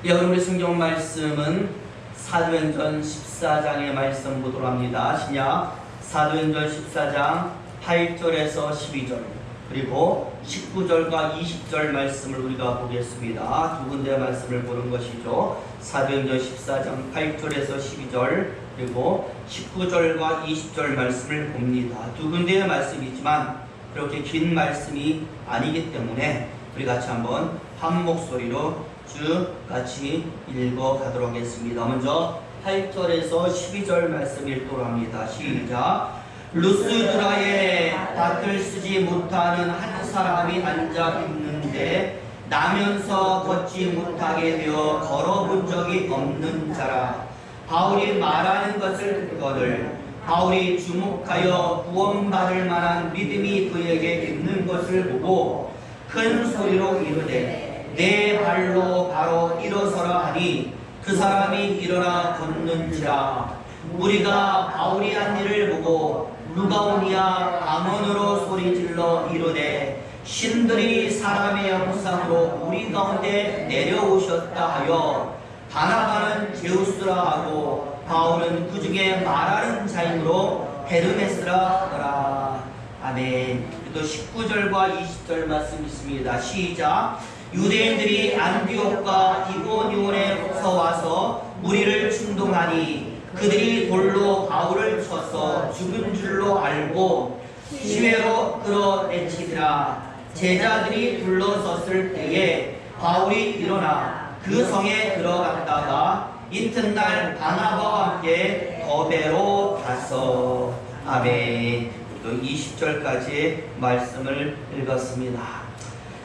여러분, 우리 성경 말씀은 사도행전 14장의 말씀 보도록 합니다. 신약 사도행전 14장 8절에서 12절 그리고 19절과 20절 말씀을 우리가 보겠습니다. 두 군데의 말씀을 보는 것이죠. 사도행전 14장 8절에서 12절 그리고 19절과 20절 말씀을 봅니다. 두 군데의 말씀이지만 그렇게 긴 말씀이 아니기 때문에 우리 같이 한번 한 목소리로 쭉 같이 읽어 가도록 하겠습니다. 먼저 8절에서 12절 말씀 읽도록 합니다. 시작. 루스드라에 밭을 쓰지 못하는 한 사람이 앉아 있는데 나면서 걷지 못하게 되어 걸어본 적이 없는 자라. 바울이 말하는 것을 듣거늘 바울이 주목하여 구원받을 만한 믿음이 그에게 있는 것을 보고 큰 소리로 이르되 내 발로 바로 일어서라 하니 그 사람이 일어나 걷는지라. 우리가 바울이 한 일을 보고 루가오니아 암언으로 소리질러 이르되 신들이 사람의 형상으로 우리 가운데 내려오셨다 하여 바나바는 제우스라 하고 바울은 그 중에 말하는 자이므로 헤르메스라 하더라. 아멘. 또 19절과 20절 말씀 있습니다. 시작. 유대인들이 안디옥과 이고니온에서 와서 무리를 충동하니 그들이 돌로 바울을 쳐서 죽은 줄로 알고 시외로 끌어내치더라. 제자들이 둘러섰을 때에 바울이 일어나 그 성에 들어갔다가 이튿날 바나바와 함께 더베로 가서. 아멘. 또 20절까지 말씀을 읽었습니다.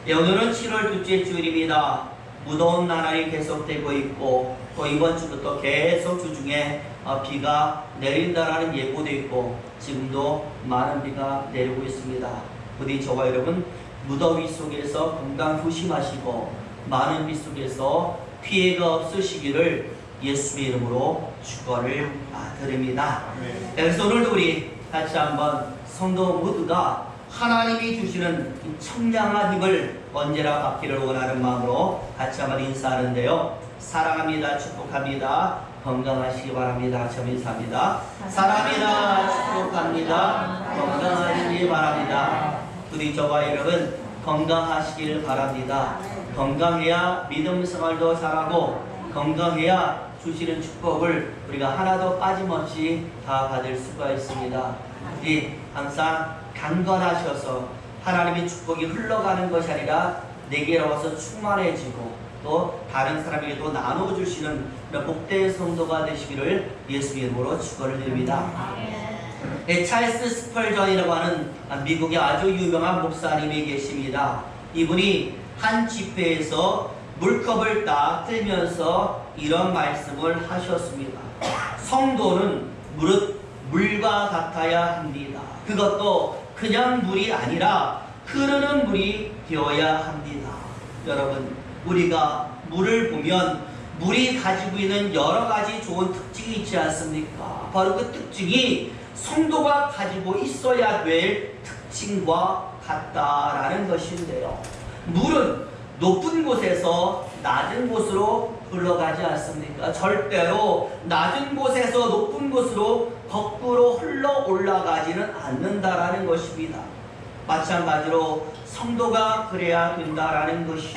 오늘은 7월 둘째 주일입니다. 무더운 나날이 계속되고 있고 또 이번 주부터 계속 주중에 비가 내린다라는 예보도 있고 지금도 많은 비가 내리고 있습니다. 부디 저와 여러분 무더위 속에서 건강 조심하시고 많은 비 속에서 피해가 없으시기를 예수의 이름으로 축원을 드립니다. 그래서 오늘도 우리 같이 한번 성도 모두가 하나님이 주시는 청량한 힘을 언제나 받기를 원하는 마음으로 같이 한번 인사하는데요. 사랑합니다. 축복합니다. 건강하시기 바랍니다. 같이 한번 인사합니다. 사랑합니다. 축복합니다. 건강하시기 바랍니다. 부디 저와 여러분 건강하시길 바랍니다. 건강해야 믿음 생활도 잘하고 건강해야 주시는 축복을 우리가 하나도 빠짐없이 다 받을 수가 있습니다. 우리 항상 강건하셔서 하나님의 축복이 흘러가는 것이 아니라 내게로 와서 충만해지고 또 다른 사람에게도 나눠주시는 복된 성도가 되시기를 예수의 이름으로 축원을 드립니다. 찰스 스펄전이라고 하는 미국의 아주 유명한 목사님이 계십니다. 이분이 한 집회에서 물컵을 딱 들면서 이런 말씀을 하셨습니다. 성도는 무릇 물과 같아야 합니다. 그것도 그냥 물이 아니라 흐르는 물이 되어야 합니다. 여러분, 우리가 물을 보면 물이 가지고 있는 여러 가지 좋은 특징이 있지 않습니까? 바로 그 특징이 성도가 가지고 있어야 될 특징과 같다라는 것인데요. 물은 높은 곳에서 낮은 곳으로 흘러가지 않습니까? 절대로 낮은 곳에서 높은 곳으로 거꾸로 흘러 올라가지는 않는다라는 것입니다. 마찬가지로 성도가 그래야 된다라는 것이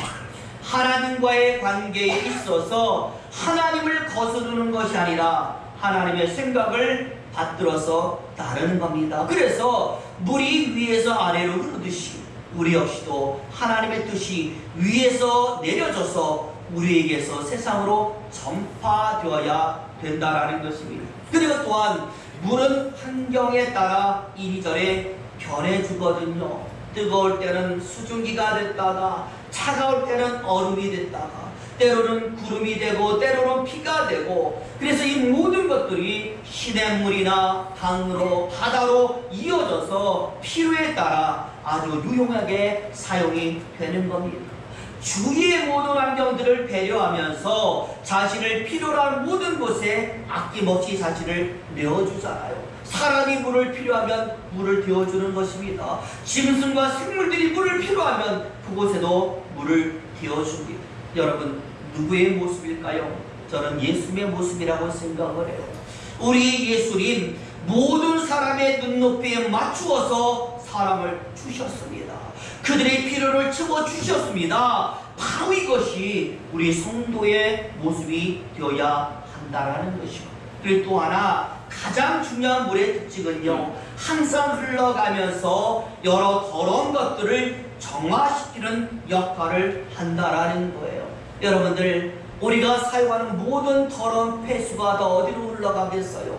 하나님과의 관계에 있어서 하나님을 거스르는 것이 아니라 하나님의 생각을 받들어서 따르는 겁니다. 그래서 물이 위에서 아래로 흐르듯이 우리 역시도 하나님의 뜻이 위에서 내려져서 우리에게서 세상으로 전파되어야 된다라는 것입니다. 그리고 또한 물은 환경에 따라 이리저리 변해주거든요. 뜨거울 때는 수증기가 됐다가 차가울 때는 얼음이 됐다가 때로는 구름이 되고 때로는 비가 되고 그래서 이 모든 것들이 시냇물이나 강으로 바다로 이어져서 필요에 따라 아주 유용하게 사용이 되는 겁니다. 주위의 모든 환경들을 배려하면서 자신을 필요로 한 모든 곳에 아낌없이 자신을 내어주잖아요. 사람이 물을 필요하면 물을 데워주는 것입니다. 짐승과 생물들이 물을 필요하면 그곳에도 물을 데워줍니다. 여러분, 누구의 모습일까요? 저는 예수님의 모습이라고 생각을 해요. 우리 예수님 모든 사람의 눈높이에 맞추어서 사랑을 주셨습니다. 그들의 필요를 채워주셨습니다. 바로 이것이 우리 성도의 모습이 되어야 한다는 것이고, 그리고 또 하나 가장 중요한 물의 특징은요, 항상 흘러가면서 여러 더러운 것들을 정화시키는 역할을 한다라는 거예요. 여러분들, 우리가 사용하는 모든 더러운 폐수가 다 어디로 흘러가겠어요?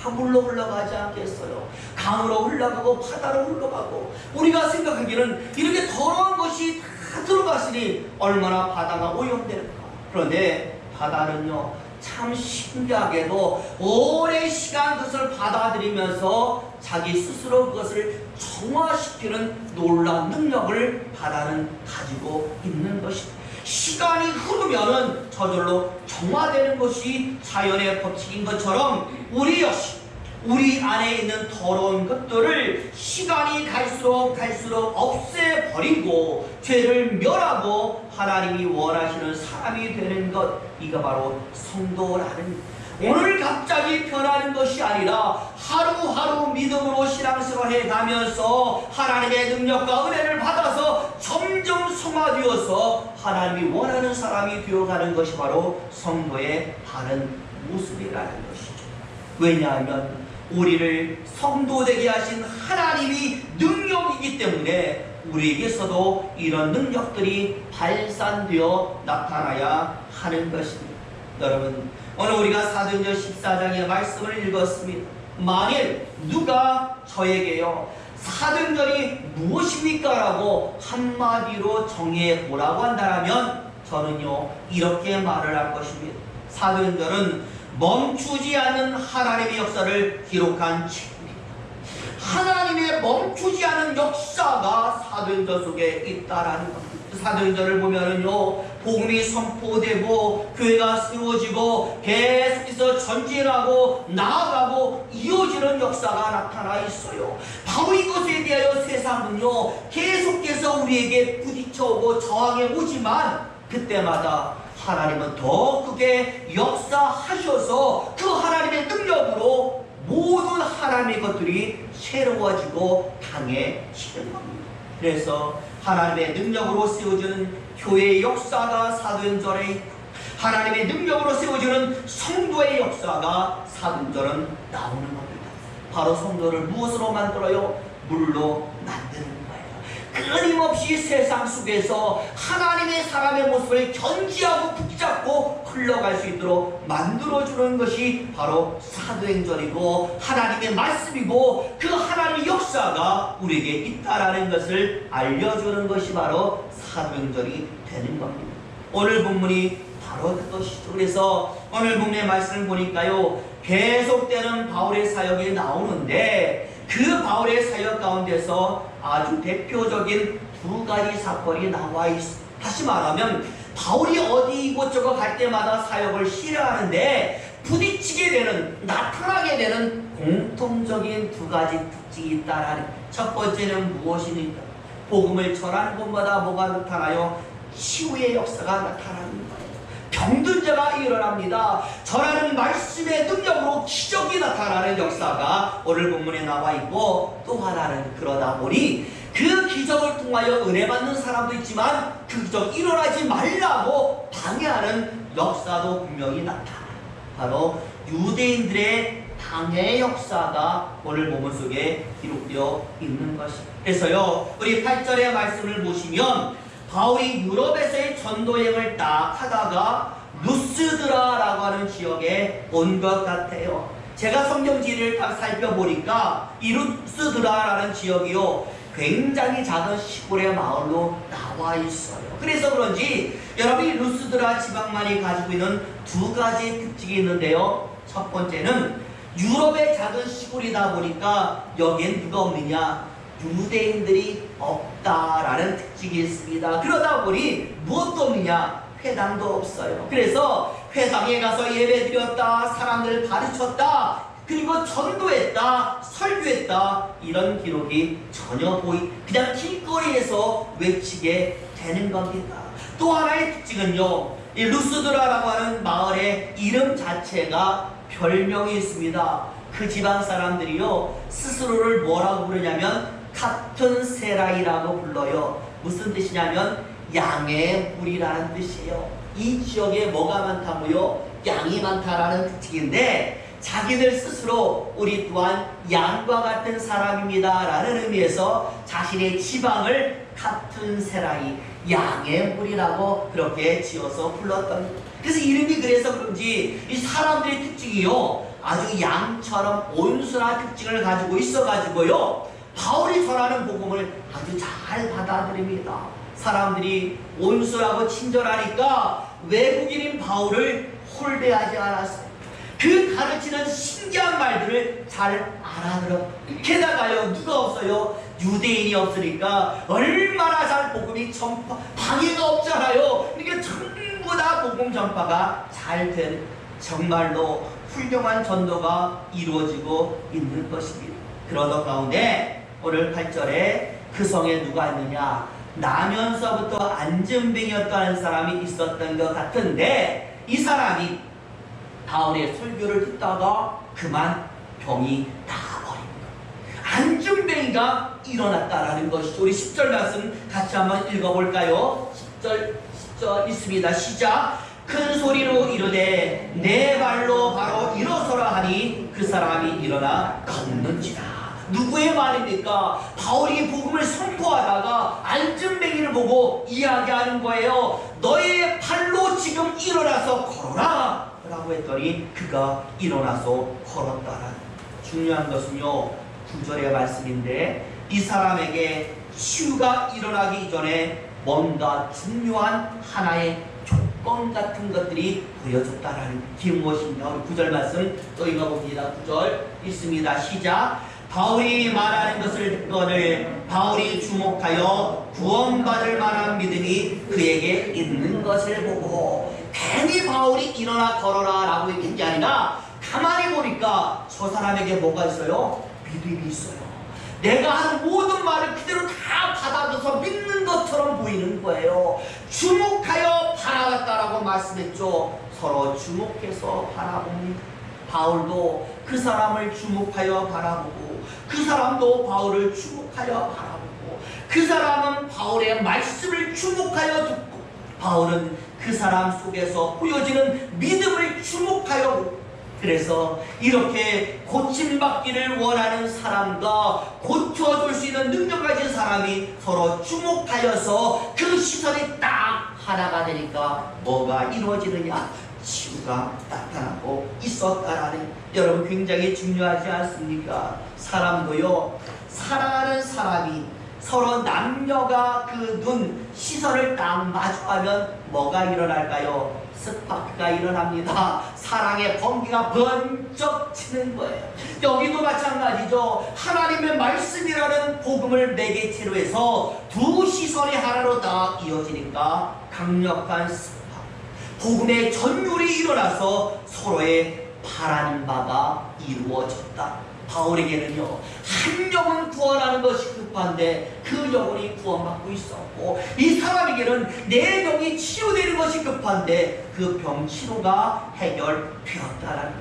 다 물로 흘러가지 않겠어요? 강으로 흘러가고 바다로 흘러가고, 우리가 생각하기는 이렇게 더러운 것이 다 들어갔으니 얼마나 바다가 오염될까. 그런데 바다는요, 참 신기하게도 오랜 시간 그것을 받아들이면서 자기 스스로 그것을 정화시키는 놀라운 능력을 바다는 가지고 있는 것입니다. 시간이 흐르면은 저절로 정화되는 것이 자연의 법칙인 것처럼 우리 역시 우리 안에 있는 더러운 것들을 시간이 갈수록 없애버리고 죄를 멸하고 하나님이 원하시는 사람이 되는 것, 이가 바로 성도라는, 오늘 갑자기 변하는 것이 아니라 하루하루 믿음으로 신앙생활해 가면서 하나님의 능력과 은혜를 받아서 점점 성화되어서 하나님이 원하는 사람이 되어가는 것이 바로 성도의 바른 모습이라는 것이죠. 왜냐하면 우리를 성도되게 하신 하나님이 능력이기 때문에 우리에게서도 이런 능력들이 발산되어 나타나야 하는 것입니다. 여러분, 오늘 우리가 사도행전 14장의 말씀을 읽었습니다. 만일 누가 저에게요, 사도행전이 무엇입니까? 라고 한마디로 정의해 보라고 한다면 저는요, 이렇게 말을 할 것입니다. 사도행전은 멈추지 않는 하나님의 역사를 기록한 책입니다. 하나님의 멈추지 않은 역사가 사도행전 속에 있다라는 겁니다. 사도행전을 보면은요, 복음이 선포되고 교회가 세워지고 계속해서 전진하고 나아가고 이어지는 역사가 나타나 있어요. 바로 이것에 대하여 세상은요, 계속해서 우리에게 부딪혀오고 저항해 오지만 그때마다 하나님은 더 크게 역사하셔서 그 하나님의 능력으로 모든 하나님의 것들이 새로워지고 강해지는 겁니다. 그래서 하나님의 능력으로 세워지는 교회의 역사가 사도행전에 있고, 하나님의 능력으로 세워지는 성도의 역사가 사도행전은 나오는 겁니다. 바로 성도를 무엇으로 만들어요? 물로 만드는 거예요. 끊임없이 세상 속에서 하나님의 사람의 모습을 견지하고 붙잡고 흘러갈 수 있도록 만들어주는 것이 바로 사도행전이고 하나님의 말씀이고, 그 하나님의 역사가 우리에게 있다라는 것을 알려주는 것이 바로 사도행전이 되는 겁니다. 오늘 본문이 바로 그것이죠. 그래서 오늘 본문의 말씀을 보니까요, 계속되는 바울의 사역이 나오는데 그 바울의 사역 가운데서 아주 대표적인 두 가지 사건이 나와 있습니다. 다시 말하면 바울이 어디 이곳저곳 갈 때마다 사역을 실행하는데 부딪히게 되는, 나타나게 되는 공통적인 두 가지 특징이 있다라는. 첫 번째는 무엇입니까? 복음을 전하는 곳마다 뭐가 나타나요? 치유의 역사가 나타나는 거예요. 병든 자가 일어납니다. 전하는 말씀의 능력으로 기적이 나타나는 역사가 오늘 본문에 나와 있고, 또 하나는 그러다 보니 그 기적을 통하여 은혜 받는 사람도 있지만 그 기적 일어나지 말라고 방해하는 역사도 분명히 나타나요. 바로 유대인들의 방해 역사가 오늘 본문 속에 기록되어 있는 것입니다. 그래서요, 우리 8절의 말씀을 보시면 바울이 유럽에서의 전도여행을 딱 하다가 루스드라라고 하는 지역에 온 것 같아요. 제가 성경지를 딱 살펴보니까 이 루스드라라는 지역이요, 굉장히 작은 시골의 마을로 나와 있어요. 그래서 그런지 여러분이 루스드라 지방만이 가지고 있는 두 가지 특징이 있는데요. 첫 번째는 유럽의 작은 시골이다 보니까 여기엔 누가 없느냐? 유대인들이 없다라는 특징이 있습니다. 그러다 보니 무엇도 없느냐? 회당도 없어요. 그래서 회당에 가서 예배드렸다, 사람들 가르쳤다, 그리고 전도했다, 설교했다, 이런 기록이 전혀 그냥 길거리에서 외치게 되는 겁니다. 또 하나의 특징은요, 이 루스드라라고 하는 마을의 이름 자체가 별명이 있습니다. 그 지방 사람들이요 스스로를 뭐라고 부르냐면 같은 세라이라고 불러요. 무슨 뜻이냐면 양의 무리라는 뜻이에요. 이 지역에 뭐가 많다고요? 양이 많다라는 특징인데 자기들 스스로 우리 또한 양과 같은 사람입니다 라는 의미에서 자신의 지방을 같은 세라이 양의 무리라고 그렇게 지어서 불렀던, 그래서 이름이 그래서 그런지 이 사람들의 특징이요 아주 양처럼 온순한 특징을 가지고 있어가지고요 바울이 전하는 복음을 아주 잘 받아들입니다. 사람들이 온순하고 친절하니까 외국인인 바울을 홀대하지 않았어요. 그 가르치는 신기한 말들을 잘 알아들어. 게다가요 누가 없어요? 유대인이 없으니까 얼마나 잘 복음이 전파, 방해가 없잖아요. 그러니까 전부 다 복음 전파가 잘 된 정말로 훌륭한 전도가 이루어지고 있는 것입니다. 그러던 가운데 오늘 8절에 그 성에 누가 있느냐, 나면서부터 안전병이었다는 사람이 있었던 것 같은데 이 사람이 바울의 설교를 듣다가 그만 병이 나버린 거예요. 안전병이가 일어났다라는 것이죠. 우리 10절 말씀 같이 한번 읽어볼까요? 10절 있습니다. 시작. 큰 소리로 이르되 내 발로 바로 일어서라 하니 그 사람이 일어나 걷는지라. 누구의 말입니까? 바울이 복음을 선포하다가 안전뱅이를 보고 이야기하는 거예요. 너의 발로 지금 일어나서 걸어라 라고 했더니 그가 일어나서 걸었다라는. 중요한 것은요 9절의 말씀인데 이 사람에게 치유가 일어나기 전에 뭔가 중요한 하나의 조건 같은 것들이 보여줬다라는 게 무엇이냐. 9절 말씀 또 읽어봅니다. 9절 있습니다. 시작. 바울이 말하는 것을 듣거늘 바울이 주목하여 구원받을 만한 믿음이 그에게 있는 것을 보고, 괜히 바울이 일어나 걸어라 라고 얘기한 게 아니라 가만히 보니까 저 사람에게 뭐가 있어요? 믿음이 있어요. 내가 한 모든 말을 그대로 다 받아줘서 믿는 것처럼 보이는 거예요. 주목하여 바라봤다라고 말씀했죠. 서로 주목해서 바라봅니다. 바울도 그 사람을 주목하여 바라보고 그 사람도 바울을 주목하여 바라보고 그 사람은 바울의 말씀을 주목하여 듣고 바울은 그 사람 속에서 보여지는 믿음을 주목하여 보고, 그래서 이렇게 고침받기를 원하는 사람과 고쳐줄 수 있는 능력 가진 사람이 서로 주목하여서 그 시선이 딱 하나가 되니까 뭐가 이루어지느냐? 치유가 나타나고 있었다라는, 여러분 굉장히 중요하지 않습니까? 사람도요 사랑하는 사람이 서로 남녀가 그 눈 시선을 딱 마주하면 뭐가 일어날까요? 스파크가 일어납니다. 사랑의 번개가 번쩍 치는 거예요. 여기도 마찬가지죠. 하나님의 말씀이라는 복음을 매개체로 해서 두 시선이 하나로 다 이어지니까 강력한 스파크, 복음의 전율이 일어나서 서로의 바라는 바가 이루어졌다. 바울에게는요 한 영혼 구원하는 것이 급한데 그 영혼이 구원받고 있었고, 이 사람에게는 내 영이 치유되는 것이 급한데 그 병 치료가 해결되었다라는,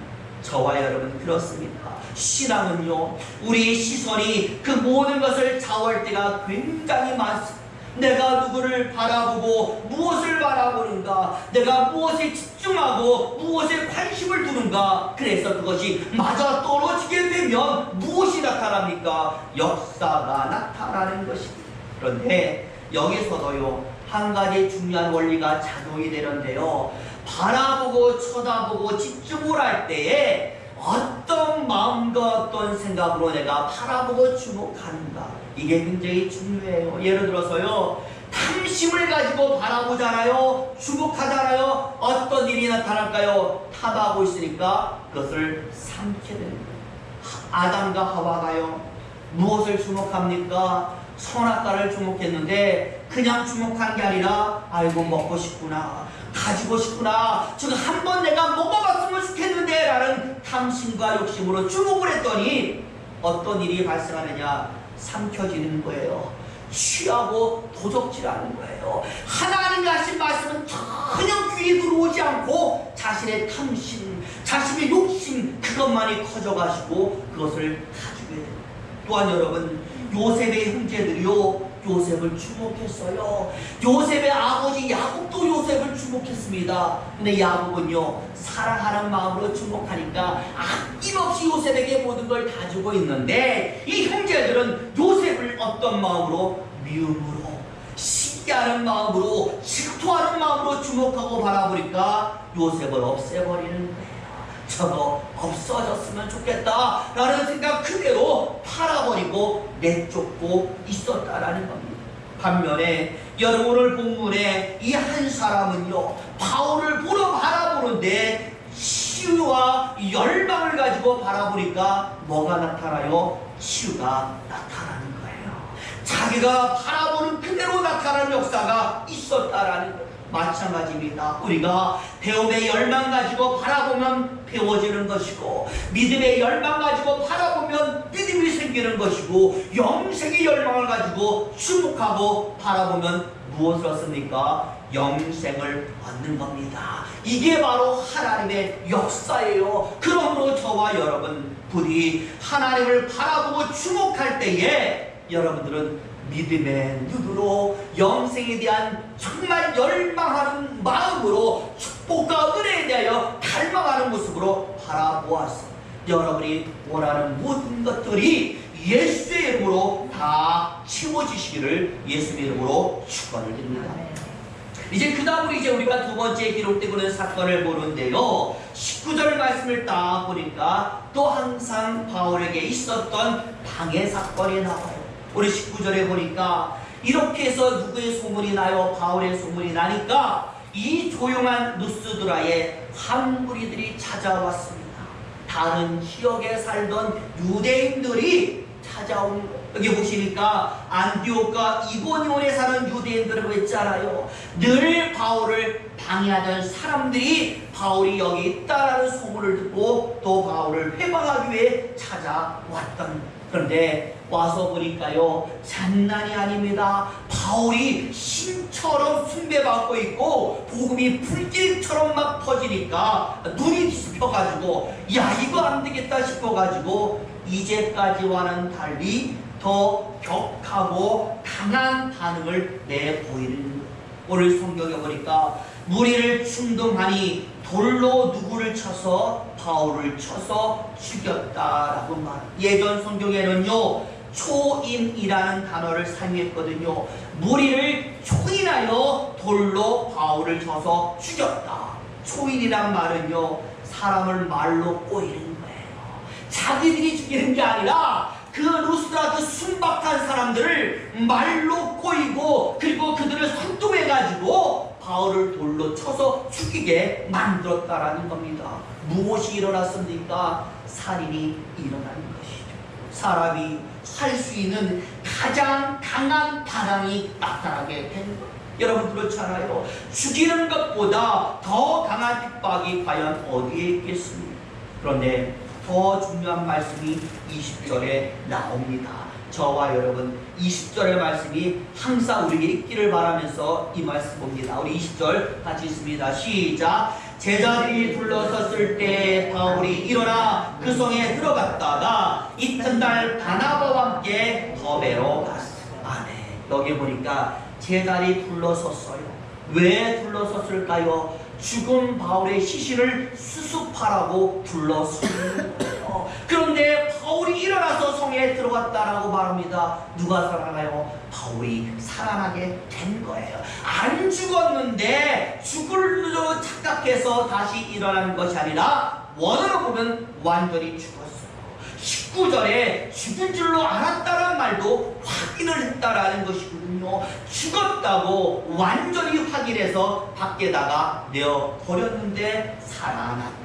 저와 여러분 그렇습니다. 신앙은요 우리의 시선이 그 모든 것을 좌우할 때가 굉장히 많습니다. 내가 누구를 바라보고 무엇을 바라보는가, 내가 무엇에 집중하고 무엇에 관심을 두는가, 그래서 그것이 맞아 떨어지게 되면 무엇이 나타납니까? 역사가 나타나는 것입니다. 그런데 여기서도요 한 가지 중요한 원리가 작용이 되는데요, 바라보고 쳐다보고 집중을 할 때에 어떤 마음과 어떤 생각으로 내가 바라보고 주목하는가, 이게 굉장히 중요해요. 예를 들어서요 탐심을 가지고 바라보잖아요, 주목하잖아요. 어떤 일이 나타날까요? 탐하고 있으니까 그것을 삼게 됩니다. 아담과 하와가요 무엇을 주목합니까? 선악과를 주목했는데 그냥 주목한 게 아니라 아이고 먹고 싶구나, 가지고 싶구나, 저거 한번 내가 먹어봤으면 좋겠는데 라는 탐심과 욕심으로 주목을 했더니 어떤 일이 발생하느냐? 삼켜지는 거예요. 취하고 도적질하는 거예요. 하나님이 하신 말씀은 전혀 귀에 들어오지 않고 자신의 탐심, 자신의 욕심 그것만이 커져가지고 그것을 가지게 됩니다. 또한 여러분, 요셉의 형제들이요 요셉을 주목했어요. 요셉의 아버지 야곱도 요셉을 주목했습니다. 근데 야곱은요 사랑하는 마음으로 주목하니까 아낌없이 요셉에게 모든 걸 다 주고 있는데, 이 형제들은 요셉을 어떤 마음으로? 미움으로, 시기하는 마음으로, 질투하는 마음으로 주목하고 바라보니까 요셉을 없애버리는 거예요. 저거 없어졌으면 좋겠다 라는 생각 그대로 팔아버리고 내쫓고 있었다라는 겁니다. 반면에 여러분 오늘 본문에 이 한 사람은요 바울을 보러 바라보는데 치유와 열망을 가지고 바라보니까 뭐가 나타나요? 치유가 나타나는 거예요. 자기가 바라보는 그대로 나타나는 역사가 있었다라는 거예요. 마찬가지입니다. 우리가 배움의 열망 가지고 바라보면 배워지는 것이고, 믿음의 열망 가지고 바라보면 믿음이 생기는 것이고, 영생의 열망을 가지고 주목하고 바라보면 무엇을 얻습니까? 영생을 얻는 겁니다. 이게 바로 하나님의 역사예요. 그러므로 저와 여러분 부디 하나님을 바라보고 주목할 때에 여러분들은 믿음의 눈으로 영생에 대한 정말 열망하는 마음으로 축복과 은혜에 대하여 갈망하는 모습으로 바라보아서 여러분이 원하는 모든 것들이 예수의 이름으로 다 채워지시기를 예수의 이름으로 축원을 드립니다. 이제 그 다음으로 이제 우리가 두 번째 기록되고 있는 사건을 보는데요, 19절 말씀을 딱 보니까 또 항상 바울에게 있었던 방해 사건이 나와요. 우리 19절에 보니까 이렇게 해서 누구의 소문이 나요? 바울의 소문이 나니까 이 조용한 누스드라에 한무리들이 찾아왔습니다. 다른 지역에 살던 유대인들이 찾아온 거예요. 여기 보시니까 안디옥과 이고니온에 사는 유대인들을 했잖아요. 늘 바울을 방해하던 사람들이 바울이 여기 있다라는 소문을 듣고 또 바울을 회방하기 위해 찾아왔던. 그런데 와서 보니까요 장난이 아닙니다. 바울이 신처럼 숭배받고 있고 복음이 불길처럼 막 퍼지니까 눈이 뒤집혀가지고 야 이거 안 되겠다 싶어가지고 이제까지와는 달리 더 격하고 강한 반응을 내보이는 거예요. 오늘 성경에 보니까 무리를 충동하니 돌로 누구를 쳐서 바울을 쳐서 죽였다라고 말합니다. 예전 성경에는요 초인이라는 단어를 사용했거든요. 무리를 초인하여 돌로 바울을 쳐서 죽였다. 초인이란 말은요 사람을 말로 꼬이는 거예요. 자기들이 죽이는 게 아니라 그 루스드라 그 순박한 사람들을 말로 꼬이고 그리고 그들을 선동해가지고 바울을 돌로 쳐서 죽이게 만들었다라는 겁니다. 무엇이 일어났습니까? 살인이 일어나는 것이죠. 사람이 할 수 있는 가장 강한 반항이 나타나게 된 거예요. 여러분 그렇잖아요. 죽이는 것보다 더 강한 핍박이 과연 어디에 있겠습니까? 그런데 더 중요한 말씀이 20절에 나옵니다. 저와 여러분 20절의 말씀이 항상 우리에게 있기를 바라면서 이 말씀 봅니다. 우리 20절 같이 있습니다. 시작. 제자들이 둘러섰을 때 바울이 일어나 그 성에 들어갔다가 이튿날 바나바와 함께 더베로 갔습니다. 여기 보니까 제자들이 둘러섰어요. 왜 둘러섰을까요? 죽은 바울의 시신을 수습하라고 둘러섰는 거예요. 그런데 바울이 일어나서 성에 들어갔다라고 말합니다. 누가 살아나요? 바울이 살아나게 된 거예요. 안 죽었는데 죽을 줄 착각해서 다시 일어난 것이 아니라 원어로 보면 완전히 죽었어요. 19절에 죽은 줄로 알았다는 말도 확인을 했다라는 것이거든요. 죽었다고 완전히 확인해서 밖에다가 내어버렸는데 살아났다.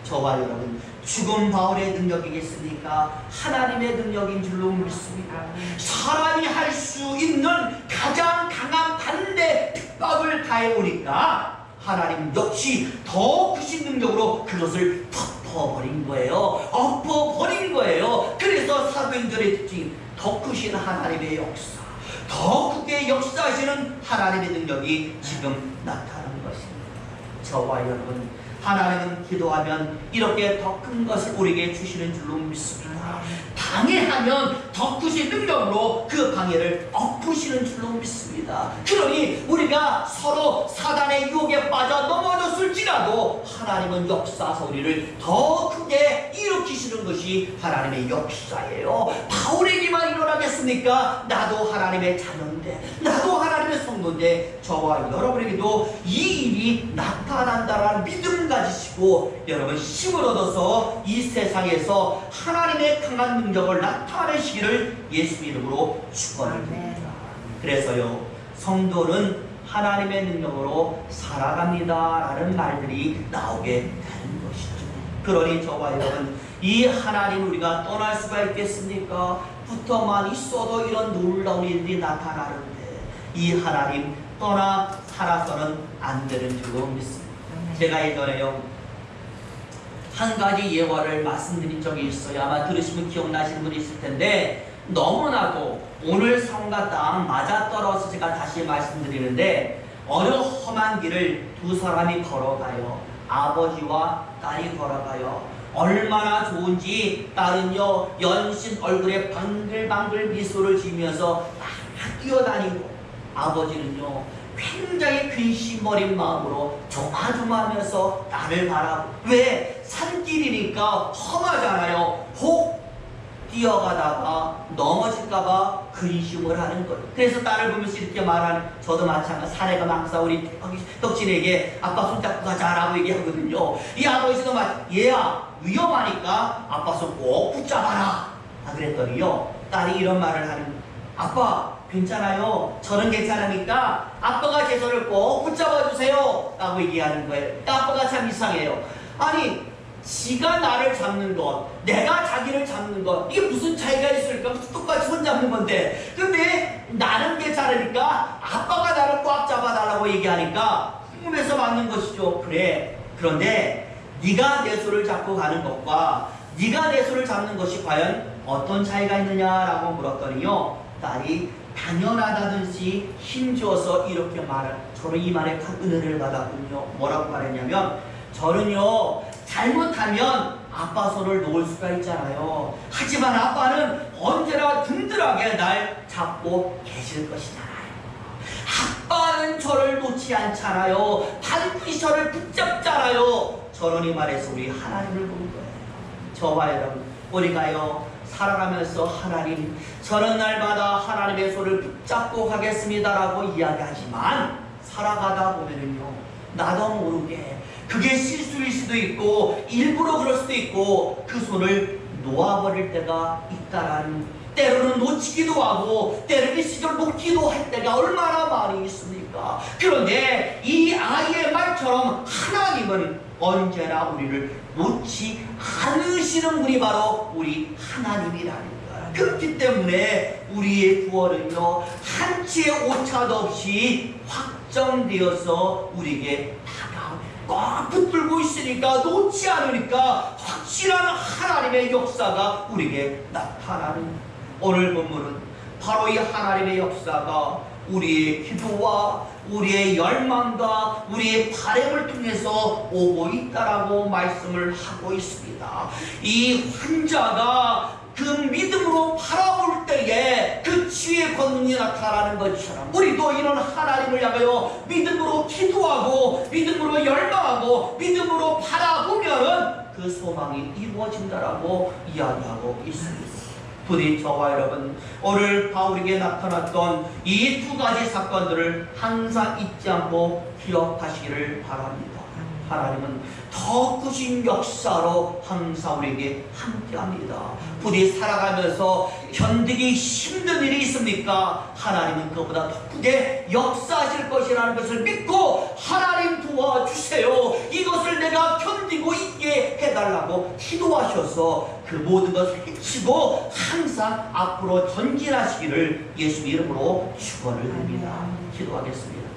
저와 여러분 죽은 바울의 능력이겠습니까? 하나님의 능력인 줄로 믿습니다. 사람이 할 수 있는 가장 강한 반대 핍박을 가해오니까 하나님 역시 더 크신 능력으로 그것을 덮어버린 거예요. 엎어버린 거예요. 그래서 사도행전의 특징 더 크신 하나님의 역사, 더 크게 역사하시는 하나님의 능력이 지금 나타나는 것입니다. 저와 여러분, 하나님은 기도하면 이렇게 더 큰 것을 우리에게 주시는 줄로 믿습니다. 방해하면 더 크신 능력으로 그 방해를 엎으시는 줄로 믿습니다. 그러니 우리가 서로 사단의 유혹에 빠져 넘어졌을지라도 하나님은 역사하사 우리를 더 크게 일으키시는 것이 하나님의 역사예요. 바울에게만 일어나겠습니까? 나도 하나님의 자녀인데, 나도 하나님의 성도인데 저와 여러분에게도 이 일이 나타난다라는 믿음을 가지시고 여러분 힘을 얻어서 이 세상에서 하나님의 강한 능력을 나타내시기를 예수 이름으로 축원합니다. 그래서요, 성도는 하나님의 능력으로 살아갑니다 라는 말들이 나오게 되는 것이죠. 그러니 저와 여러분, 이 하나님 우리가 떠날 수가 있겠습니까? 붙어만 있어도 이런 놀라운 일이 나타나는데 이 하나님 떠나 살아서는 안 되는 줄로 믿습니다. 제가 예전에요, 한 가지 예화를 말씀드린 적이 있어요. 아마 들으시면 기억나시는 분이 있을 텐데, 너무나도 오늘 상황과 딱 맞아떨어서 제가 다시 말씀드리는데, 어느 험한 길을 두 사람이 걸어가요. 아버지와 딸이 걸어가요. 얼마나 좋은지 딸은요, 연신 얼굴에 방글방글 미소를 지으면서 막 뛰어다니고, 아버지는요 굉장히 근심 어린 마음으로 조마조마하면서 딸을 바라보고, 왜? 산길이니까 험하잖아요. 혹 뛰어가다가 넘어질까봐 근심을 하는 거예요. 그래서 딸을 보면서 이렇게 말하는, 저도 마찬가지, 사내가 막사 우리 덕진에게 아빠 손잡고 가자라고 얘기하거든요. 이 아버지도 얘야 위험하니까 아빠 손 꼭 붙잡아라 그랬더니요, 딸이 이런 말을 하는 거예요. 아빠 괜찮아요. 저는 괜찮으니까 아빠가 제 손을 꼭 붙잡아 주세요 라고 얘기하는 거예요. 아빠가 참 이상해요. 아니, 지가 나를 잡는 것, 내가 자기를 잡는 것, 이게 무슨 차이가 있을까? 똑같이 손 잡는 건데, 근데 나는 괜찮으니까 아빠가 나를 꽉 잡아달라고 얘기하니까 궁금해서 맞는 것이죠. 그래, 그런데 네가 내 손을 잡고 가는 것과 네가 내 손을 잡는 것이 과연 어떤 차이가 있느냐라고 물었더니요, 딸이 당연하다든지 힘주어서 이렇게 저는 이 말에 큰 은혜를 받았군요. 뭐라고 말했냐면, 저는요 잘못하면 아빠 손을 놓을 수가 있잖아요. 하지만 아빠는 언제나 든든하게 날 잡고 계실 것이잖아요. 아빠는 저를 놓지 않잖아요. 반드시 저를 붙잡잖아요. 저는 이 말에서 우리 하나님을 보는 거예요. 저와 여러분, 우리가요 살아가면서 하나님, 저는 날마다 하나님의 손을 붙잡고 가겠습니다라고 이야기하지만, 살아가다 보면은요, 나도 모르게 그게 실수일 수도 있고 일부러 그럴 수도 있고 그 손을 놓아버릴 때가 있다라는, 때로는 놓치기도 하고 때로는 시절 놓기도 할 때가 얼마나 많이 있습니까? 그런데 이 아이의 말처럼 하나님은 언제나 우리를 놓지 않으시는 분이 바로 우리 하나님이라는 거예요. 그렇기 때문에 우리의 구원은요 한치의 오차도 없이 확정되어서 우리에게 꽉 붙들고 있으니까, 놓지 않으니까 확실한 하나님의 역사가 우리에게 나타나는, 오늘 본문은 바로 이 하나님의 역사가 우리의 기도와 우리의 열망과 우리의 바람을 통해서 오고 있다라고 말씀을 하고 있습니다. 이 환자가 그 믿음으로 바라볼 때에 그 치유의 권능이 나타나는 것처럼 우리도 이런 하나님을 향하여 믿음으로 기도하고 믿음으로 열망하고 믿음으로 바라보면 그 소망이 이루어진다라고 이야기하고 있습니다. 부디 저와 여러분, 오늘 바울에게 나타났던 이 두 가지 사건들을 항상 잊지 않고 기억하시기를 바랍니다. 하나님은 더 크신 역사로 항상 우리에게 함께합니다. 부디 살아가면서 견디기 힘든 일이 있습니까? 하나님은 그보다 더 크게 역사하실 것이라는 것을 믿고, 하나님 도와주세요, 이것을 내가 견디고 있게 해달라고 기도하셔서 그 모든 것을 해치고 항상 앞으로 전진하시기를 예수 이름으로 축원을 드립니다. 기도하겠습니다.